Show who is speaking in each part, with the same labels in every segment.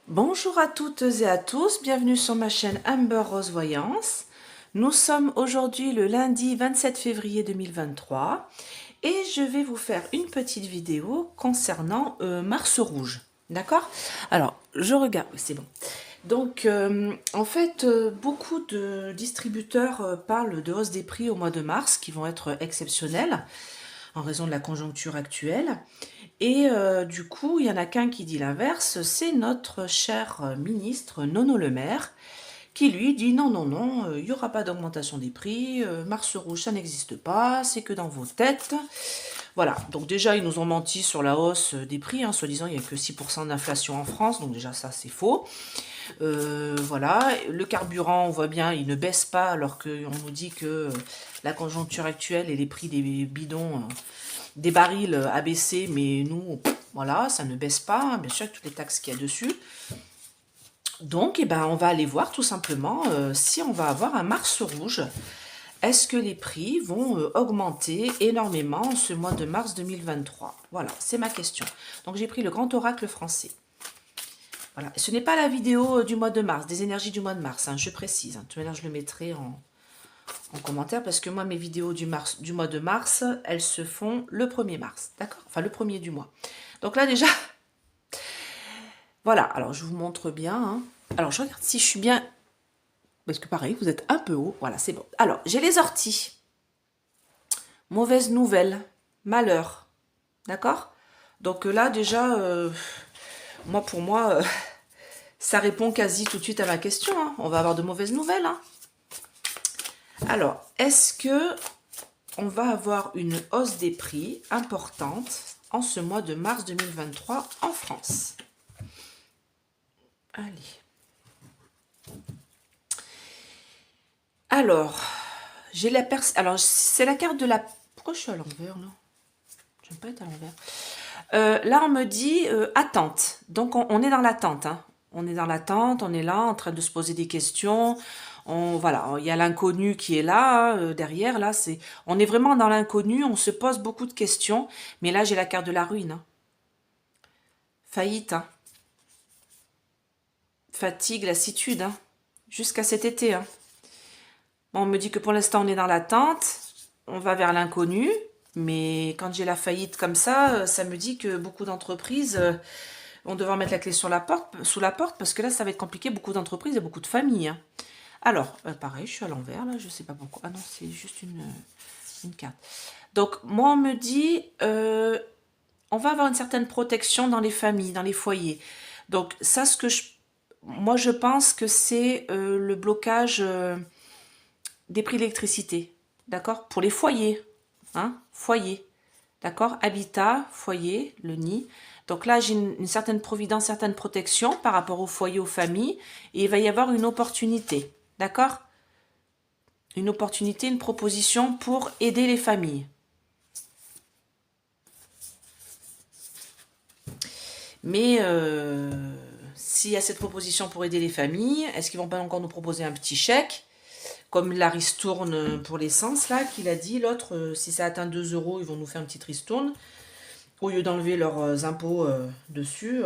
Speaker 1: Bonjour à toutes et à tous, bienvenue sur ma chaîne Amber Rose Voyance. Nous sommes aujourd'hui le lundi 27 février 2023 et je vais vous faire une petite vidéo concernant Mars Rouge. D'accord? Alors, je regarde, oui, c'est bon. Donc, en fait, beaucoup de distributeurs parlent de hausse des prix au mois de mars qui vont être exceptionnels en raison de la conjoncture actuelle. Et du coup, il y en a qu'un qui dit l'inverse, c'est notre cher ministre Nono Le Maire, qui lui dit non, non, non, il n'y aura pas d'augmentation des prix, Mars Rouge, ça n'existe pas, c'est que dans vos têtes. Voilà, donc déjà, ils nous ont menti sur la hausse des prix, hein, soi-disant, il n'y a que 6% d'inflation en France, donc déjà, ça, c'est faux. Voilà, le carburant, on voit bien, il ne baisse pas, alors qu'on nous dit que la conjoncture actuelle et les prix des bidons des barils à baisser, mais nous, voilà, ça ne baisse pas, hein, bien sûr, avec toutes les taxes qu'il y a dessus. Donc, eh ben, on va aller voir tout simplement si on va avoir un Mars rouge. Est-ce que les prix vont augmenter énormément en ce mois de mars 2023? Voilà, c'est ma question. Donc, j'ai pris le grand oracle français. Voilà, ce n'est pas la vidéo du mois de mars, des énergies du mois de mars, hein, je précise. Hein. De toute manière, je le mettrai en commentaire parce que moi, mes vidéos du mois de mars, elles se font le 1er mars, d'accord? Enfin, le premier du mois. Donc là, déjà, voilà. Alors, je vous montre bien. Hein. Alors, je regarde si je suis bien... Parce que pareil, vous êtes un peu haut. Voilà, c'est bon. Alors, j'ai les orties. Mauvaise nouvelle. Malheur. D'accord? Donc là, déjà, pour moi, ça répond quasi tout de suite à ma question. Hein. On va avoir de mauvaises nouvelles. Hein. Alors, est-ce que on va avoir une hausse des prix importante en ce mois de mars 2023 en France? Allez. Alors, j'ai la alors c'est la carte de la... Pourquoi je suis à l'envers là? J'aime pas être à l'envers. Là, on me dit attente. Donc, on est dans l'attente. Hein. On est dans l'attente, on est là en train de se poser des questions. Voilà, il y a l'inconnu qui est là, hein, derrière. Là, on est vraiment dans l'inconnu, on se pose beaucoup de questions. Mais là, j'ai la carte de la ruine. Hein. Faillite. Hein. Fatigue, lassitude. Hein. Jusqu'à cet été. Hein. Bon, on me dit que pour l'instant, on est dans l'attente. On va vers l'inconnu. Mais quand j'ai la faillite comme ça me dit que beaucoup d'entreprises vont devoir mettre la clé sous la porte parce que là, ça va être compliqué. Beaucoup d'entreprises et beaucoup de familles. Hein. Alors, pareil, je suis à l'envers, là. Je sais pas pourquoi. Ah non, c'est juste une carte. Donc, moi, on me dit, on va avoir une certaine protection dans les familles, dans les foyers. Donc, ça, moi, je pense que c'est le blocage des prix de l'électricité. D'accord? Pour les foyers. Hein? Foyer. D'accord? Habitat, foyer, le nid. Donc là, j'ai une certaine providence, certaine protection par rapport au foyer, aux familles. Et il va y avoir une opportunité. D'accord? Une opportunité, une proposition pour aider les familles. Mais s'il y a cette proposition pour aider les familles, est-ce qu'ils vont pas encore nous proposer un petit chèque? Comme la ristourne pour l'essence, là, qu'il a dit, l'autre, si ça atteint 2 euros, ils vont nous faire une petite ristourne. Au lieu d'enlever leurs impôts dessus.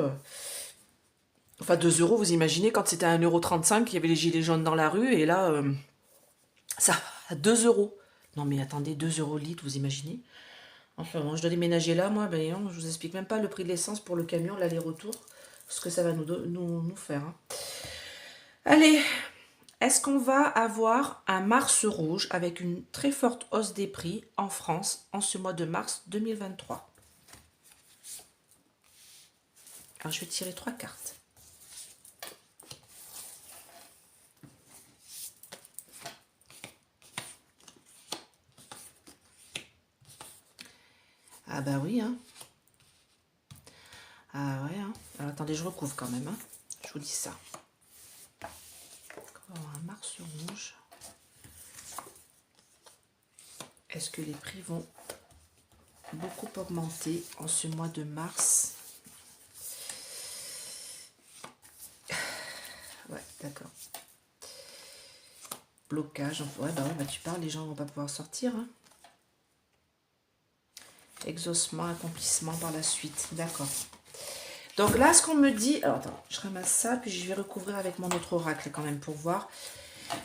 Speaker 1: Enfin, 2 euros, vous imaginez, quand c'était à 1,35 €, il y avait les gilets jaunes dans la rue, et là, ça à 2 euros. Non mais attendez, 2 euros le litre, vous imaginez? Enfin bon, je dois déménager là, moi, ben non, je vous explique même pas le prix de l'essence pour le camion, l'aller-retour, ce que ça va nous faire. Hein. Allez, est-ce qu'on va avoir un mars rouge avec une très forte hausse des prix en France en ce mois de mars 2023? Alors je vais tirer 3 cartes. Ah bah oui, hein. Ah ouais, hein. Alors attendez, je recouvre quand même, hein. Je vous dis ça. Un mars rouge. Est-ce que les prix vont beaucoup augmenter en ce mois de mars? Ouais, d'accord. Blocage. Ouais, bah oui, bah tu parles, les gens vont pas pouvoir sortir. Hein. Exaucement, accomplissement par la suite. D'accord. Donc là, ce qu'on me dit... Alors, attends, je ramasse ça, puis je vais recouvrir avec mon autre oracle quand même pour voir.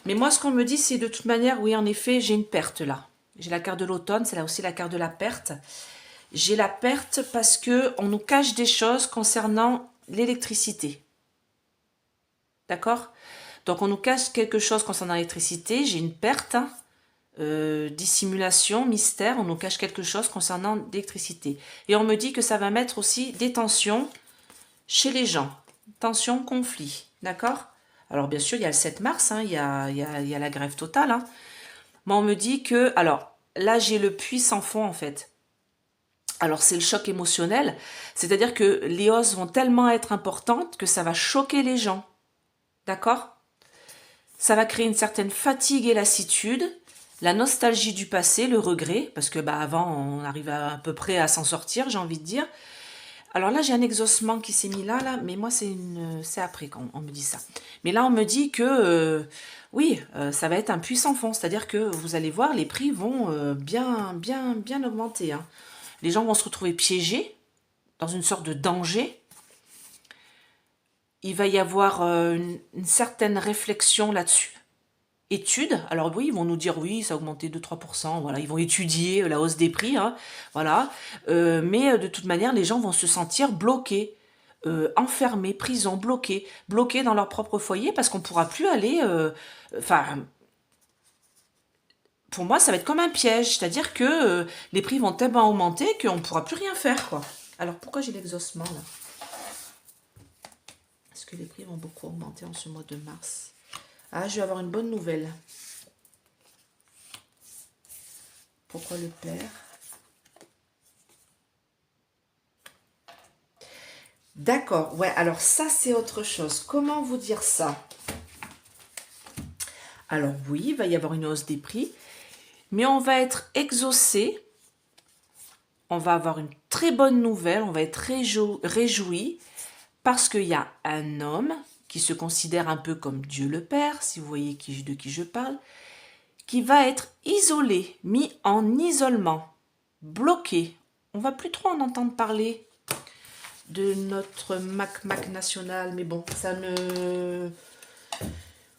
Speaker 1: Mais moi, ce qu'on me dit, c'est de toute manière, oui, en effet, j'ai une perte là. J'ai la carte de l'automne, c'est là aussi la carte de la perte. J'ai la perte parce que on nous cache des choses concernant l'électricité. D'accord? Donc, on nous cache quelque chose concernant l'électricité. J'ai une perte, hein, dissimulation, mystère. On nous cache quelque chose concernant l'électricité. Et on me dit que ça va mettre aussi des tensions chez les gens. Tension, conflit. D'accord? Alors, bien sûr, il y a le 7 mars, hein, il y a la grève totale. Hein. Mais on me dit que... Alors, là, j'ai le puits sans fond, en fait. Alors, c'est le choc émotionnel. C'est-à-dire que les hausses vont tellement être importantes que ça va choquer les gens. D'accord? Ça va créer une certaine fatigue et lassitude, la nostalgie du passé, le regret, parce que bah, avant, on arrive à peu près à s'en sortir, j'ai envie de dire. Alors là, j'ai un exaucement qui s'est mis là, mais moi, c'est après qu'on me dit ça. Mais là, on me dit que, oui, ça va être un puissant fond, c'est-à-dire que vous allez voir, les prix vont bien augmenter. Hein. Les gens vont se retrouver piégés dans une sorte de danger. Il va y avoir une certaine réflexion là-dessus. Études, alors oui, ils vont nous dire oui, ça a augmenté de 3%, voilà, ils vont étudier la hausse des prix, hein, voilà, mais de toute manière, les gens vont se sentir bloqués, enfermés, prison, bloqués dans leur propre foyer parce qu'on ne pourra plus aller, enfin, pour moi, ça va être comme un piège, c'est-à-dire que les prix vont tellement augmenter qu'on ne pourra plus rien faire, quoi. Alors, pourquoi j'ai l'exaucement, là? Est-ce que les prix vont beaucoup augmenter en ce mois de mars? Ah, je vais avoir une bonne nouvelle. Pourquoi le père? D'accord, ouais, alors ça c'est autre chose. Comment vous dire ça? Alors oui, il va y avoir une hausse des prix, mais on va être exaucé. On va avoir une très bonne nouvelle, on va être réjoui parce qu'il y a un homme qui se considère un peu comme Dieu le Père, si vous voyez de qui je parle, qui va être isolé, mis en isolement, bloqué. On va plus trop en entendre parler de notre Mac national, mais bon, ça ne...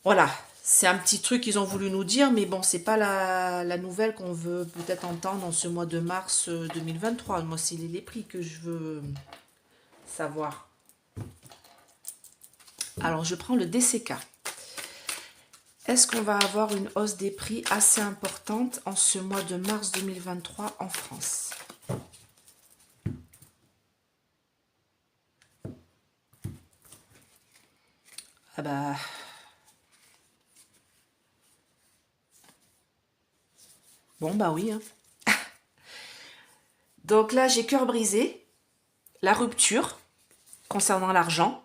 Speaker 1: Voilà, c'est un petit truc qu'ils ont voulu nous dire, mais bon, c'est pas la nouvelle qu'on veut peut-être entendre en ce mois de mars 2023. Moi, c'est les prix que je veux savoir. Alors, je prends le DCK. Est-ce qu'on va avoir une hausse des prix assez importante en ce mois de mars 2023 en France? Ah bah... Bon, bah oui. Hein. Donc là, j'ai cœur brisé, la rupture concernant l'argent.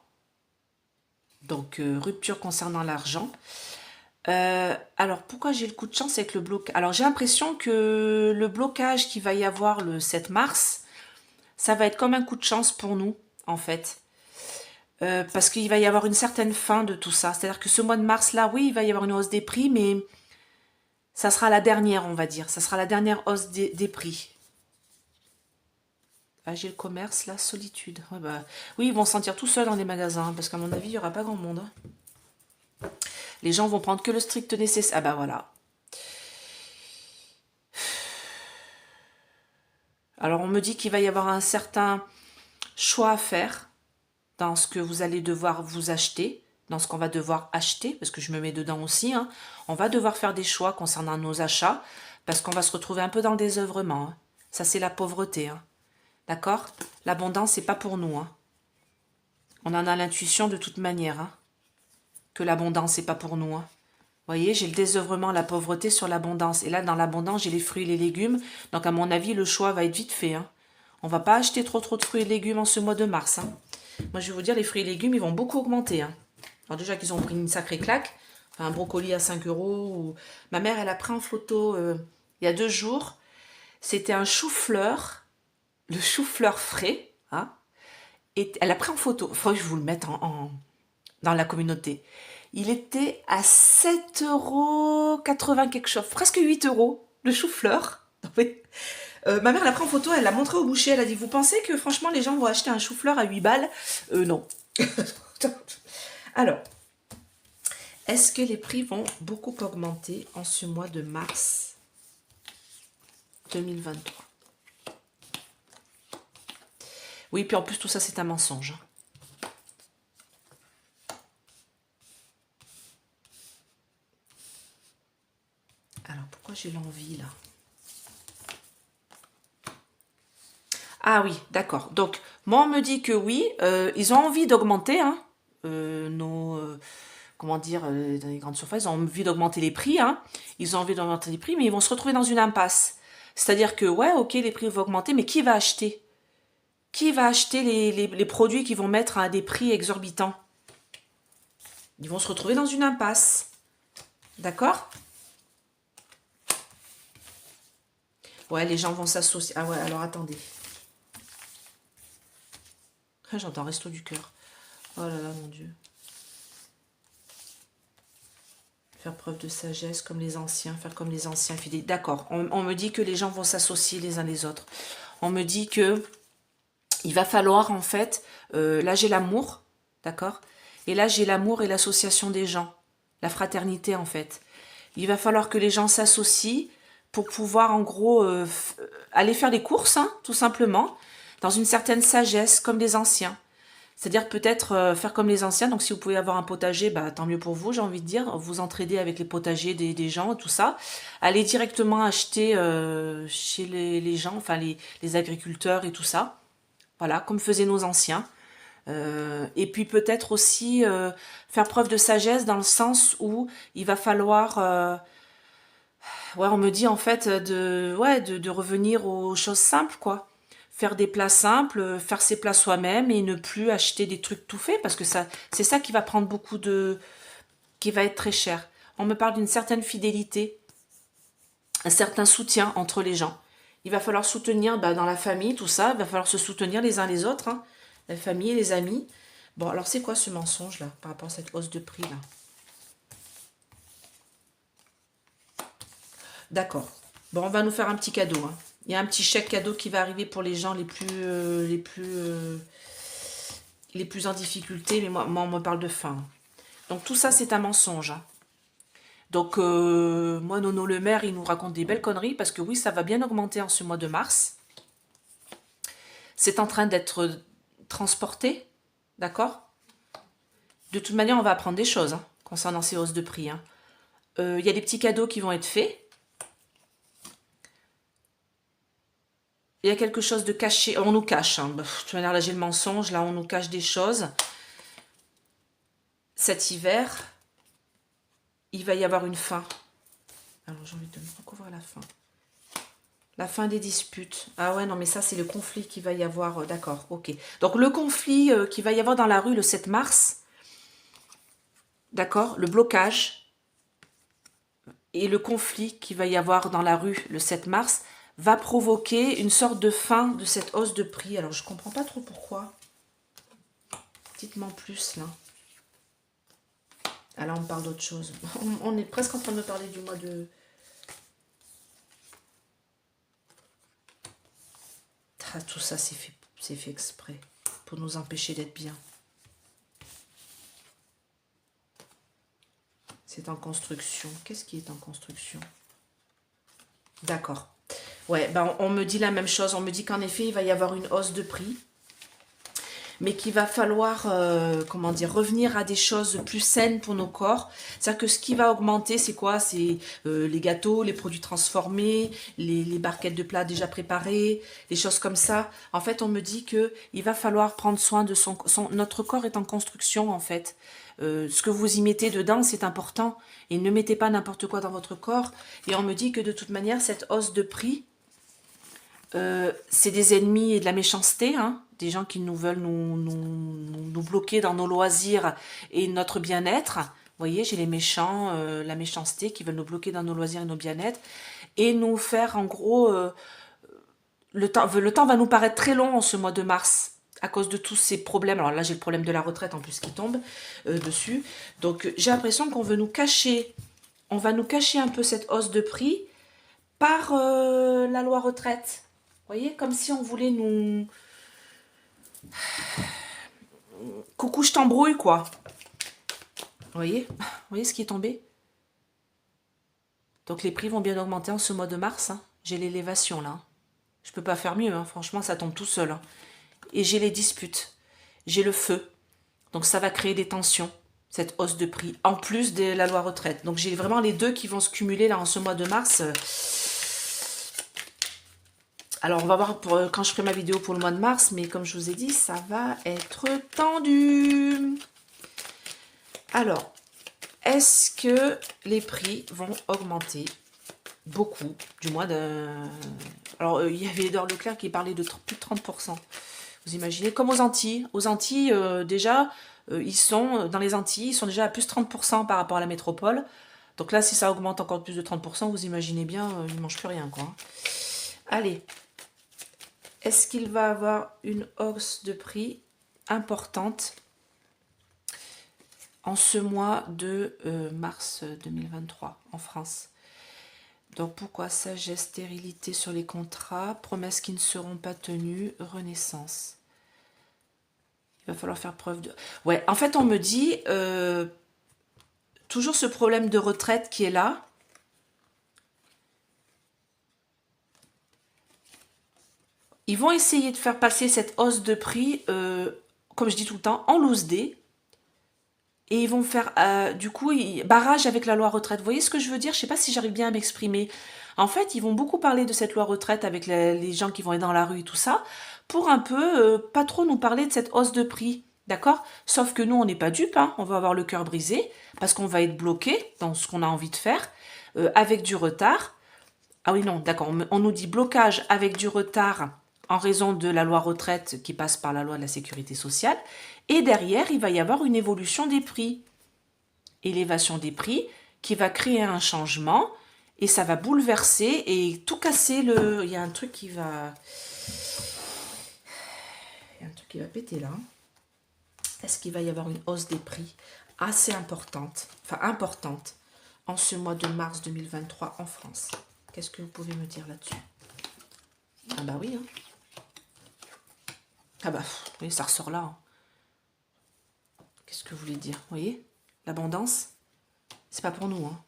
Speaker 1: Donc, rupture concernant l'argent. Alors, pourquoi j'ai le coup de chance avec le blocage? Alors, j'ai l'impression que le blocage qu'il va y avoir le 7 mars, ça va être comme un coup de chance pour nous, en fait. Parce qu'il va y avoir une certaine fin de tout ça. C'est-à-dire que ce mois de mars-là, oui, il va y avoir une hausse des prix, mais ça sera la dernière, on va dire. Ça sera la dernière hausse des prix. Ah, j'ai le commerce, la solitude. Ouais, bah, oui, ils vont se sentir tout seuls dans les magasins, parce qu'à mon avis, il n'y aura pas grand monde. Les gens vont prendre que le strict nécessaire. Ah bah voilà. Alors, on me dit qu'il va y avoir un certain choix à faire dans ce que vous allez devoir vous acheter, dans ce qu'on va devoir acheter, parce que je me mets dedans aussi. Hein. On va devoir faire des choix concernant nos achats, parce qu'on va se retrouver un peu dans le désœuvrement. Hein. Ça, c'est la pauvreté. Hein. D'accord? L'abondance, c'est pas pour nous. Hein. On en a l'intuition de toute manière. Hein, que l'abondance, c'est pas pour nous. Hein. Vous voyez, j'ai le désœuvrement, la pauvreté sur l'abondance. Et là, dans l'abondance, j'ai les fruits et les légumes. Donc, à mon avis, le choix va être vite fait. Hein. On va pas acheter trop de fruits et légumes en ce mois de mars. Hein. Moi, je vais vous dire, les fruits et légumes, ils vont beaucoup augmenter. Hein. Alors déjà qu'ils ont pris une sacrée claque. Enfin, un brocoli à 5 euros. Ou... Ma mère, elle a pris en photo il y a 2 jours. C'était un chou-fleur. Le chou-fleur frais. Hein. Et elle a pris en photo. Il faudrait que je vous le mette dans la communauté. Il était à 7,80 € quelque chose. Presque 8 € le chou-fleur. Ma mère l'a pris en photo, elle l'a montré au boucher, elle a dit, vous pensez que franchement les gens vont acheter un chou-fleur à 8 balles? Non. Alors, est-ce que les prix vont beaucoup augmenter en ce mois de mars 2023? Oui, puis en plus tout ça c'est un mensonge. Alors, pourquoi j'ai l'envie là? Ah oui, d'accord. Donc, moi, on me dit que oui, ils ont envie d'augmenter, hein, comment dire, dans les grandes surfaces, ils ont envie d'augmenter les prix, hein. Ils ont envie d'augmenter les prix, mais ils vont se retrouver dans une impasse. C'est-à-dire que, ouais, ok, les prix vont augmenter, mais qui va acheter? Qui va acheter les produits qu'ils vont mettre à des prix exorbitants? Ils vont se retrouver dans une impasse. D'accord? Ouais, les gens vont s'associer. Ah ouais, alors attendez. Ah, j'entends Resto du Cœur. Oh là là, mon Dieu. Faire preuve de sagesse comme les anciens, faire comme les anciens fidèles. D'accord, on me dit que les gens vont s'associer les uns les autres. On me dit que il va falloir en fait, là j'ai l'amour, d'accord? Et là j'ai l'amour et l'association des gens, la fraternité en fait. Il va falloir que les gens s'associent pour pouvoir en gros aller faire des courses, hein, tout simplement, dans une certaine sagesse comme les anciens. C'est-à-dire peut-être faire comme les anciens, donc si vous pouvez avoir un potager, bah, tant mieux pour vous, j'ai envie de dire, vous entraider avec les potagers des gens, tout ça. Allez directement acheter chez les gens, enfin les agriculteurs et tout ça. Voilà, comme faisaient nos anciens. Et puis peut-être aussi faire preuve de sagesse dans le sens où il va falloir... ouais, on me dit en fait de revenir aux choses simples, quoi. Faire des plats simples, faire ses plats soi-même et ne plus acheter des trucs tout faits parce que ça, c'est ça qui va prendre beaucoup de, qui va être très cher. On me parle d'une certaine fidélité, un certain soutien entre les gens. Il va falloir soutenir dans la famille, tout ça, il va falloir se soutenir les uns les autres, hein, la famille, les amis. Bon, alors c'est quoi ce mensonge là par rapport à cette hausse de prix là? D'accord. Bon, on va nous faire un petit cadeau, hein. Il y a un petit chèque cadeau qui va arriver pour les gens les plus en difficulté, mais moi on me parle de faim. Donc tout ça, c'est un mensonge, hein. Donc moi, Nono le maire, il nous raconte des belles conneries parce que oui, ça va bien augmenter en ce mois de mars. C'est en train d'être transporté, d'accord? De toute manière, on va apprendre des choses hein, concernant ces hausses de prix, hein. Il y a des petits cadeaux qui vont être faits. Il y a quelque chose de caché. On nous cache. Hein. De toute manière, là, j'ai le mensonge. Là, on nous cache des choses. Cet hiver, il va y avoir une fin. Alors, j'ai envie de me recouvrir la fin. La fin des disputes. Ah ouais, non, mais ça, c'est le conflit qu'il va y avoir. D'accord, ok. Donc, le conflit qu'il va y avoir dans la rue le 7 mars. D'accord, le blocage. Et le conflit qu'il va y avoir dans la rue le 7 mars va provoquer une sorte de fin de cette hausse de prix. Alors, je comprends pas trop pourquoi. Dites-moi plus, là. Ah là, on parle d'autre chose. On est presque en train de me parler du mois de... Ah, tout ça, c'est fait exprès. Pour nous empêcher d'être bien. C'est en construction. Qu'est-ce qui est en construction? D'accord. Ouais, ben on me dit la même chose. On me dit qu'en effet, il va y avoir une hausse de prix. Mais qu'il va falloir, comment dire, revenir à des choses plus saines pour nos corps. C'est-à-dire que ce qui va augmenter, c'est quoi? C'est les gâteaux, les produits transformés, les barquettes de plats déjà préparées, les choses comme ça. En fait, on me dit que il va falloir prendre soin de notre corps est en construction, en fait. Ce que vous y mettez dedans, c'est important. Et ne mettez pas n'importe quoi dans votre corps. Et on me dit que de toute manière, cette hausse de prix, c'est des ennemis et de la méchanceté, hein, des gens qui nous veulent nous bloquer dans nos loisirs et notre bien-être. Vous voyez, j'ai les méchants, la méchanceté qui veulent nous bloquer dans nos loisirs et nos bien-être et nous faire en gros... le temps va nous paraître très long en ce mois de mars à cause de tous ces problèmes. Alors là, j'ai le problème de la retraite en plus qui tombe dessus. Donc j'ai l'impression qu'on veut nous cacher, on va nous cacher un peu cette hausse de prix par la loi retraite. voyez, comme si on voulait nous... Coucou, je t'embrouille, quoi. Vous voyez ce qui est tombé? Donc les prix vont bien augmenter en ce mois de mars. Hein. J'ai l'élévation là. Je peux pas faire mieux, hein. Franchement, ça tombe tout seul. Hein. Et j'ai les disputes. J'ai le feu. Donc ça va créer des tensions, cette hausse de prix, en plus de la loi retraite. Donc j'ai vraiment les deux qui vont se cumuler là en ce mois de mars. Alors on va voir quand je ferai ma vidéo pour le mois de mars, mais comme je vous ai dit, ça va être tendu. Alors, est-ce que les prix vont augmenter beaucoup, du moins de... Alors, il y avait Edouard Leclerc qui parlait de plus de 30%. Vous imaginez, comme aux Antilles. Aux Antilles, déjà, dans les Antilles, ils sont déjà à plus de 30% par rapport à la métropole. Donc là, si ça augmente encore de plus de 30%, vous imaginez bien, ils ne mangent plus rien, quoi. Allez. Est-ce qu'il va avoir une hausse de prix importante en ce mois de mars 2023 en France? Donc pourquoi sagesse, stérilité sur les contrats, promesses qui ne seront pas tenues, renaissance. Il va falloir faire preuve de... Ouais, en fait on me dit, toujours ce problème de retraite qui est là. Ils vont essayer de faire passer cette hausse de prix, comme je dis tout le temps, en loose day. Et ils vont faire, du coup, barrage avec la loi retraite. Vous voyez ce que je veux dire? Je ne sais pas si j'arrive bien à m'exprimer. En fait, ils vont beaucoup parler de cette loi retraite avec les gens qui vont être dans la rue et tout ça, pour un peu, pas trop nous parler de cette hausse de prix. D'accord? Sauf que nous, on n'est pas dupes, hein. On va avoir le cœur brisé, parce qu'on va être bloqué dans ce qu'on a envie de faire, avec du retard. Ah oui, non, d'accord. On nous dit blocage avec du retard en raison de la loi retraite qui passe par la loi de la sécurité sociale. Et derrière, il va y avoir une évolution des prix. Élévation des prix qui va créer un changement et ça va bouleverser et tout casser le... Il y a un truc qui va... Il y a un truc qui va péter là. Est-ce qu'il va y avoir une hausse des prix assez importante, en ce mois de mars 2023 en France? Qu'est-ce que vous pouvez me dire là-dessus? Ah bah oui, hein. Ah bah, oui, ça ressort là. Hein. Qu'est-ce que vous voulez dire? Vous voyez? L'abondance, c'est pas pour nous. Hein.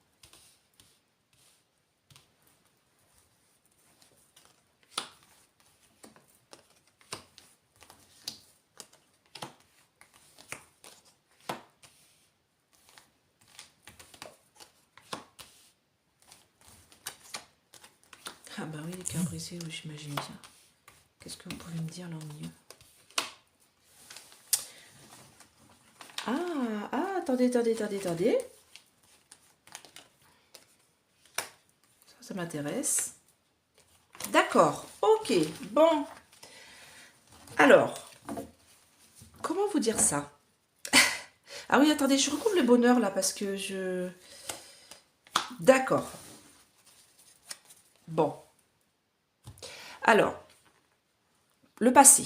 Speaker 1: Ah bah oui, les cœurs brisés, oui, j'imagine bien. Qu'est-ce que vous pouvez me dire là au milieu? Attendez. Ça m'intéresse. D'accord, ok, bon. Alors, comment vous dire ça? Ah oui, attendez, je recouvre le bonheur là parce que je... D'accord. Bon. Alors, le passé.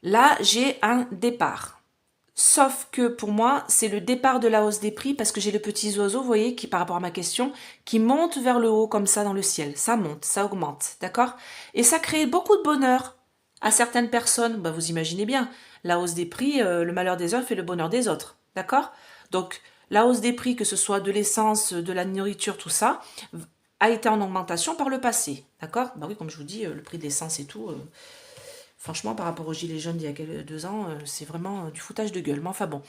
Speaker 1: Là, j'ai un départ. Sauf que pour moi, c'est le départ de la hausse des prix parce que j'ai le petit oiseau, vous voyez, qui par rapport à ma question, qui monte vers le haut comme ça dans le ciel. Ça monte, ça augmente, d'accord? Et ça crée beaucoup de bonheur à certaines personnes. Bah, vous imaginez bien, la hausse des prix, le malheur des uns fait le bonheur des autres, d'accord? Donc, la hausse des prix, que ce soit de l'essence, de la nourriture, tout ça, a été en augmentation par le passé, d'accord? Bah oui, comme je vous dis, le prix de l'essence et tout... Franchement, par rapport aux gilets jaunes d'il y a 2 ans, c'est vraiment du foutage de gueule. Mais enfin bon.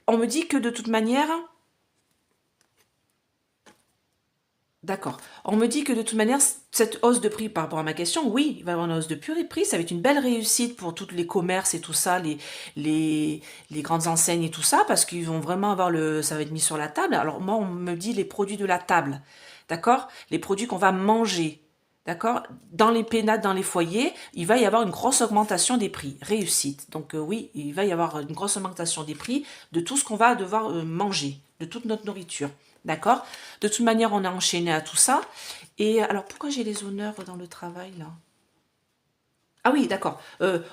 Speaker 1: On me dit que de toute manière... D'accord. On me dit que de toute manière, cette hausse de prix par rapport à ma question, oui, il va y avoir une hausse de prix. Ça va être une belle réussite pour tous les commerces et tout ça, les grandes enseignes et tout ça, parce qu'ils vont vraiment avoir le... Ça va être mis sur la table. Alors moi, on me dit les produits de la table. D'accord? Les produits qu'on va manger. D'accord? Dans les pénates, dans les foyers, il va y avoir une grosse augmentation des prix. Réussite. Donc oui, il va y avoir une grosse augmentation des prix de tout ce qu'on va devoir manger, de toute notre nourriture. D'accord? De toute manière, on a enchaîné à tout ça. Et alors, pourquoi j'ai les honneurs dans le travail, là? Ah oui, d'accord.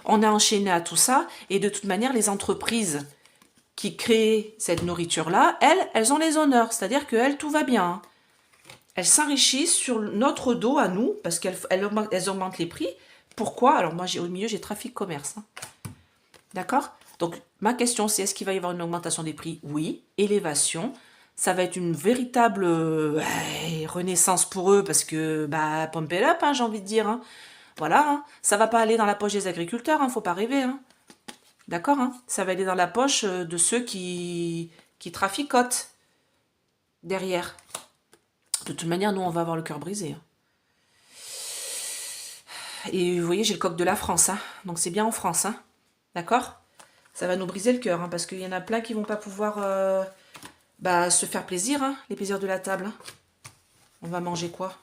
Speaker 1: On a enchaîné à tout ça. Et de toute manière, les entreprises qui créent cette nourriture-là, elles ont les honneurs. C'est-à-dire qu'elles, tout va bien. Hein. elles s'enrichissent sur notre dos à nous, parce qu'elles augmentent les prix. Pourquoi? Alors moi, au milieu, j'ai trafic commerce. Hein. D'accord? Donc, ma question, c'est est-ce qu'il va y avoir une augmentation des prix? Oui. Élévation. Ça va être une véritable renaissance pour eux, parce que, bah, pump it up, hein, j'ai envie de dire. Hein. Voilà. Hein. Ça va pas aller dans la poche des agriculteurs, hein, faut pas rêver. Hein. D'accord? Hein. Ça va aller dans la poche de ceux qui traficotent derrière. De toute manière, nous, on va avoir le cœur brisé. Hein. Et vous voyez, j'ai le coq de la France. Hein. Donc, c'est bien en France. Hein. D'accord? Ça va nous briser le cœur. Hein, parce qu'il y en a plein qui vont pas pouvoir se faire plaisir. Hein, les plaisirs de la table. Hein. On va manger quoi?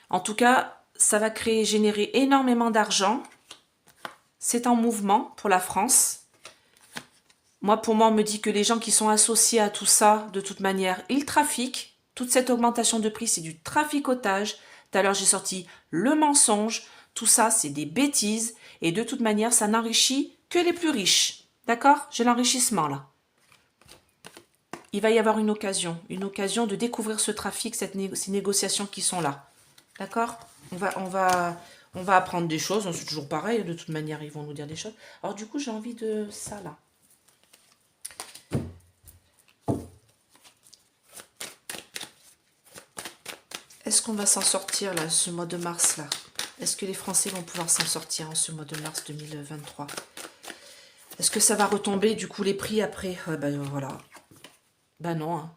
Speaker 1: En tout cas, ça va générer énormément d'argent. C'est en mouvement pour la France. Pour moi, on me dit que les gens qui sont associés à tout ça, de toute manière, ils trafiquent. Toute cette augmentation de prix, c'est du traficotage. Tout à l'heure, j'ai sorti le mensonge. Tout ça, c'est des bêtises. Et de toute manière, ça n'enrichit que les plus riches. D'accord? J'ai l'enrichissement, là. Il va y avoir une occasion de découvrir ce trafic, ces négociations qui sont là. D'accord? On va apprendre des choses. C'est toujours pareil. De toute manière, ils vont nous dire des choses. Alors, du coup, j'ai envie de ça, là. Est-ce qu'on va s'en sortir, là, ce mois de mars, là? Est-ce que les Français vont pouvoir s'en sortir en ce mois de mars 2023? Est-ce que ça va retomber, du coup, les prix après? Voilà. Ben non. Hein.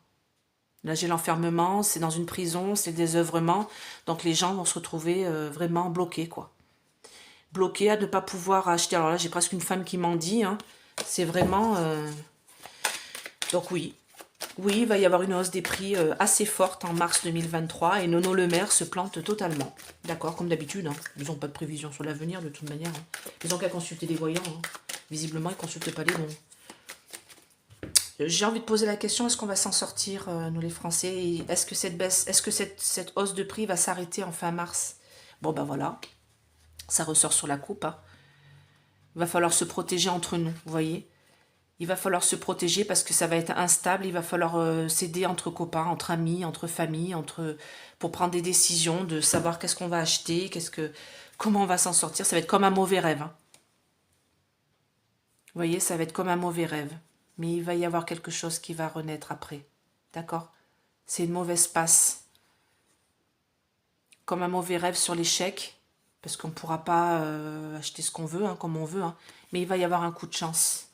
Speaker 1: Là, j'ai l'enfermement, c'est dans une prison, c'est le désœuvrement. Donc, les gens vont se retrouver vraiment bloqués, quoi. Bloqués à ne pas pouvoir acheter. Alors là, j'ai presque une femme qui m'en dit. Hein. C'est vraiment... Donc, oui. Oui, il va y avoir une hausse des prix assez forte en mars 2023 et Nono Le Maire se plante totalement. D'accord, comme d'habitude. Hein. Ils n'ont pas de prévision sur l'avenir de toute manière. Hein. Ils n'ont qu'à consulter les voyants. Hein. Visiblement, ils ne consultent pas les bons. J'ai envie de poser la question, est-ce qu'on va s'en sortir, nous les Français? Est-ce que cette hausse de prix va s'arrêter en fin mars? Bon, ben voilà. Ça ressort sur la coupe. Hein. Il va falloir se protéger entre nous, vous voyez? Il va falloir se protéger parce que ça va être instable. Il va falloir s'aider entre copains, entre amis, entre familles, pour prendre des décisions, de savoir qu'est-ce qu'on va acheter, comment on va s'en sortir. Ça va être comme un mauvais rêve. Hein. Vous voyez, ça va être comme un mauvais rêve. Mais il va y avoir quelque chose qui va renaître après. D'accord? C'est une mauvaise passe. Comme un mauvais rêve sur l'échec. Parce qu'on ne pourra pas acheter ce qu'on veut, hein, comme on veut. Hein. Mais il va y avoir un coup de chance.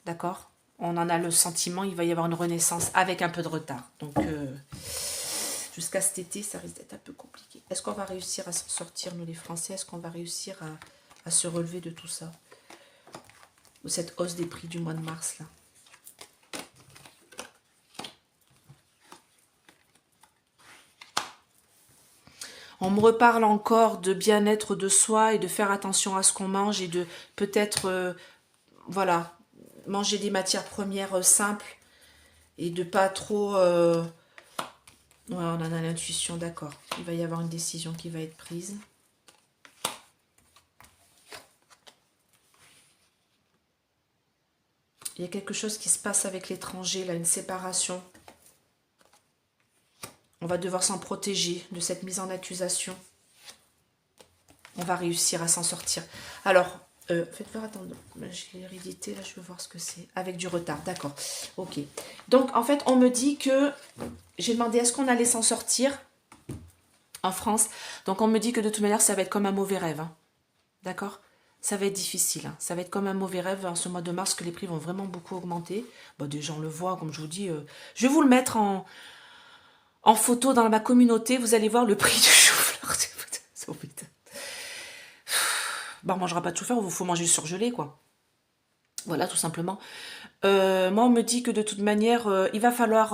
Speaker 1: D'accord? On en a le sentiment, il va y avoir une renaissance avec un peu de retard. Donc, jusqu'à cet été, ça risque d'être un peu compliqué. Est-ce qu'on va réussir à s'en sortir, nous les Français? Est-ce qu'on va réussir à se relever de tout ça? De cette hausse des prix du mois de mars, là? On me reparle encore de bien-être de soi et de faire attention à ce qu'on mange et de peut-être, voilà, manger des matières premières simples et de pas trop... Ouais, on en a l'intuition, d'accord. Il va y avoir une décision qui va être prise. Il y a quelque chose qui se passe avec l'étranger, là, une séparation. On va devoir s'en protéger de cette mise en accusation. On va réussir à s'en sortir. Alors, faites voir, attendez, j'ai l'hérédité, là, je veux voir ce que c'est. Avec du retard, d'accord. Ok. Donc, en fait, on me dit que... J'ai demandé, est-ce qu'on allait s'en sortir en France? Donc, on me dit que de toute manière, ça va être comme un mauvais rêve. Hein. D'accord? Ça va être difficile. Hein. Ça va être comme un mauvais rêve en ce mois de mars, que les prix vont vraiment beaucoup augmenter. Bon, déjà, on le voit, comme je vous dis. Je vais vous le mettre en photo dans ma communauté. Vous allez voir le prix du chou-fleur. Bah, on mangera pas de chou-fleur, il faut manger surgelé, quoi. Voilà, tout simplement. Moi, on me dit que de toute manière, il va falloir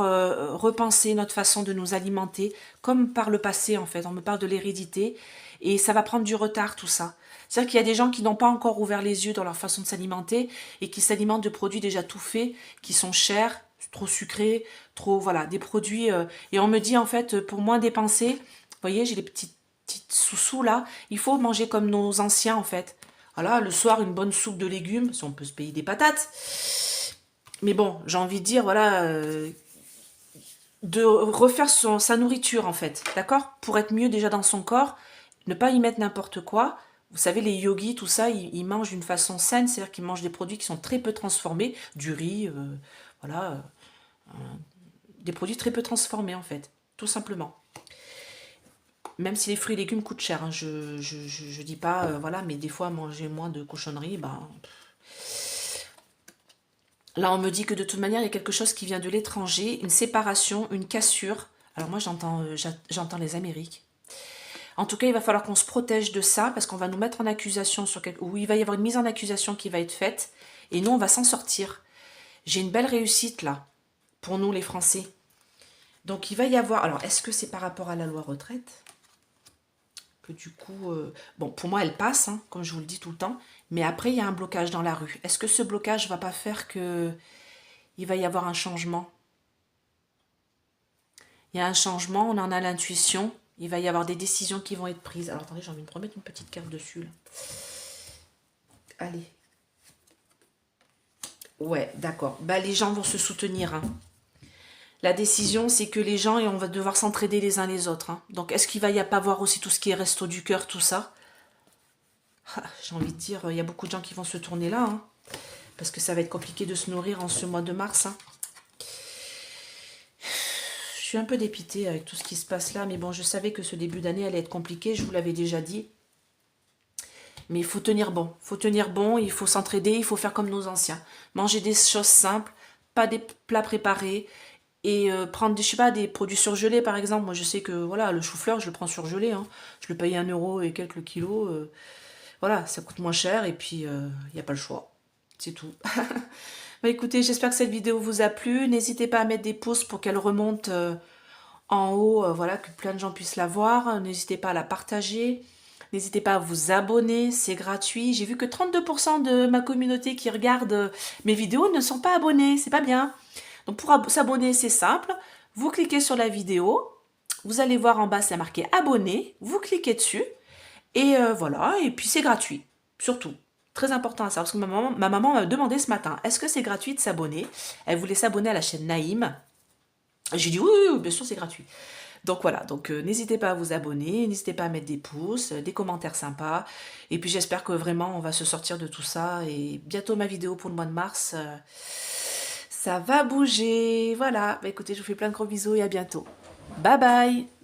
Speaker 1: repenser notre façon de nous alimenter, comme par le passé, en fait. On me parle de l'hérédité, et ça va prendre du retard, tout ça. C'est-à-dire qu'il y a des gens qui n'ont pas encore ouvert les yeux dans leur façon de s'alimenter, et qui s'alimentent de produits déjà tout faits, qui sont chers, trop sucrés, voilà, des produits... et on me dit, en fait, pour moins dépenser, vous voyez, j'ai les petites sous-sous, là, il faut manger comme nos anciens, en fait. Voilà, le soir, une bonne soupe de légumes, si on peut se payer des patates. Mais bon, j'ai envie de dire, voilà, de refaire sa nourriture en fait, d'accord? Pour être mieux déjà dans son corps, ne pas y mettre n'importe quoi. Vous savez, les yogis, tout ça, ils mangent d'une façon saine, c'est-à-dire qu'ils mangent des produits qui sont très peu transformés, du riz, voilà, des produits très peu transformés en fait, tout simplement. Même si les fruits et légumes coûtent cher, hein, je dis pas, voilà, mais des fois manger moins de cochonneries, ben, là on me dit que de toute manière il y a quelque chose qui vient de l'étranger, une séparation, une cassure. Alors moi j'entends les Amériques. En tout cas, il va falloir qu'on se protège de ça parce qu'on va nous mettre en accusation ou il va y avoir une mise en accusation qui va être faite et nous on va s'en sortir. J'ai une belle réussite là pour nous les Français. Donc il va y avoir. Alors est-ce que c'est par rapport à la loi retraite que du coup, bon pour moi elle passe, hein, comme je vous le dis tout le temps, mais après il y a un blocage dans la rue. Est-ce que ce blocage va pas faire que il va y avoir un changement? Il y a un changement, on en a l'intuition. Il va y avoir des décisions qui vont être prises. Alors attendez, j'ai envie de remettre une petite carte dessus là. Allez. Ouais, d'accord. Bah, les gens vont se soutenir, hein. La décision, c'est que les gens, et on va devoir s'entraider les uns les autres, hein. Donc, est-ce qu'il va y a pas voir aussi tout ce qui est resto du cœur, tout ça? Ah, j'ai envie de dire, il y a beaucoup de gens qui vont se tourner là, hein, parce que ça va être compliqué de se nourrir en ce mois de mars, hein. Je suis un peu dépitée avec tout ce qui se passe là, mais bon, je savais que ce début d'année allait être compliqué, je vous l'avais déjà dit. Mais il faut tenir bon. Il faut tenir bon, il faut s'entraider, il faut faire comme nos anciens. Manger des choses simples, pas des plats préparés. Et prendre, je sais pas, des produits surgelés par exemple. Moi je sais que voilà, le chou-fleur, je le prends surgelé, hein. Je le paye 1 € et quelques kilos. Voilà, ça coûte moins cher et puis il n'y a pas le choix. C'est tout. Bah écoutez, j'espère que cette vidéo vous a plu. N'hésitez pas à mettre des pouces pour qu'elle remonte en haut, voilà, que plein de gens puissent la voir. N'hésitez pas à la partager. N'hésitez pas à vous abonner, c'est gratuit. J'ai vu que 32% de ma communauté qui regarde mes vidéos ne sont pas abonnés, c'est pas bien. Donc pour s'abonner, c'est simple. Vous cliquez sur la vidéo, vous allez voir en bas, c'est marqué abonner, vous cliquez dessus, et voilà, et puis c'est gratuit, surtout. Très important à savoir, parce que ma maman m'a demandé ce matin, est-ce que c'est gratuit de s'abonner? Elle voulait s'abonner à la chaîne Naïm. J'ai dit oui, oui, oui, bien sûr, c'est gratuit. Donc voilà, donc n'hésitez pas à vous abonner, n'hésitez pas à mettre des pouces, des commentaires sympas. Et puis j'espère que vraiment on va se sortir de tout ça. Et bientôt ma vidéo pour le mois de mars, ça va bouger. Voilà, bah, écoutez, je vous fais plein de gros bisous et à bientôt. Bye bye!